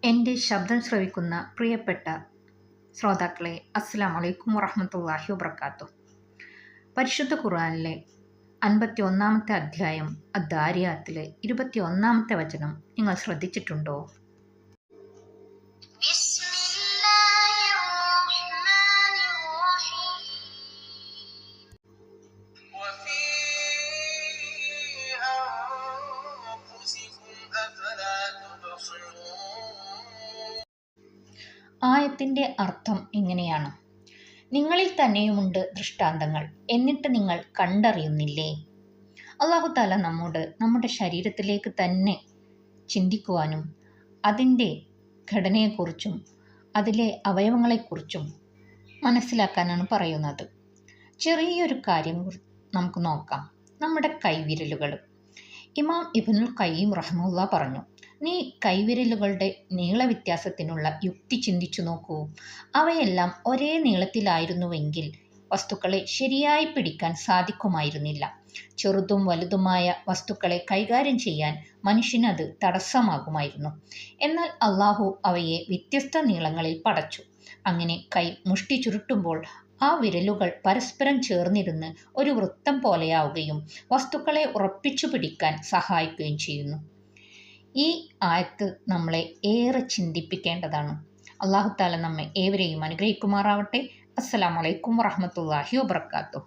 എൻ്റെ ശബ്ദം ശ്രവിക്കുന്ന പ്രിയപ്പെട്ട ശ്രോതാക്കളെ, അസ്സലാമു അലൈക്കും വറഹ്മത്തുള്ളാഹി വബറകാതുഹു. പരിശുദ്ധ ഖുർആനിലെ 51-ാമത്തെ അധ്യായം അദ്ദാരിയാത്തിലെ 21-ാമത്തെ വചനം നിങ്ങൾ ശ്രദ്ധിച്ചിട്ടുണ്ടോ? ആയത്തിൻ്റെ അർത്ഥം ഇങ്ങനെയാണ്: നിങ്ങളിൽ തന്നെയുമുണ്ട് ദൃഷ്ടാന്തങ്ങൾ, എന്നിട്ട് നിങ്ങൾ കണ്ടറിയുന്നില്ലേ? അല്ലാഹു തആല നമ്മോട് നമ്മുടെ ശരീരത്തിലേക്ക് തന്നെ ചിന്തിക്കുവാനും അതിൻ്റെ ഘടനയെക്കുറിച്ചും അതിലെ അവയവങ്ങളെക്കുറിച്ചും മനസ്സിലാക്കാനാണ് പറയുന്നത്. ചെറിയൊരു കാര്യം നമുക്ക് നോക്കാം. നമ്മുടെ കൈവിരലുകൾ. ഇമാം ഇബ്നുൽ ഖയ്യിം റഹിമഹുല്ലാഹ് പറഞ്ഞു, നീ കൈവിരലുകളുടെ നീളവ്യത്യാസത്തിനുള്ള യുക്തി ചിന്തിച്ചു നോക്കൂ. അവയെല്ലാം ഒരേ നീളത്തിലായിരുന്നുവെങ്കിൽ വസ്തുക്കളെ ശരിയായി പിടിക്കാൻ സാധിക്കുമായിരുന്നില്ല. ചെറുതും വലുതുമായ വസ്തുക്കളെ കൈകാര്യം ചെയ്യാൻ മനുഷ്യനത് തടസ്സമാകുമായിരുന്നു. എന്നാൽ അള്ളാഹു അവയെ വ്യത്യസ്ത നീളങ്ങളിൽ പടച്ചു. അങ്ങനെ കൈ മുഷ്ടി ചുരുട്ടുമ്പോൾ ആ വിരലുകൾ പരസ്പരം ചേർന്നിരുന്ന് ഒരു വൃത്തം പോലെയാവുകയും വസ്തുക്കളെ ഉറപ്പിച്ചു പിടിക്കാൻ സഹായിക്കുകയും ചെയ്യുന്നു. ഈ ആയത്ത് നമ്മളെ ഏറെ ചിന്തിപ്പിക്കേണ്ടതാണ്. അല്ലാഹു തആല നമ്മെ ഏവരെയും അനുഗ്രഹിക്കുമാറാവട്ടെ. അസ്സലാമു അലൈക്കും വറഹ്മത്തുള്ളാഹി വബറകാതുഹു.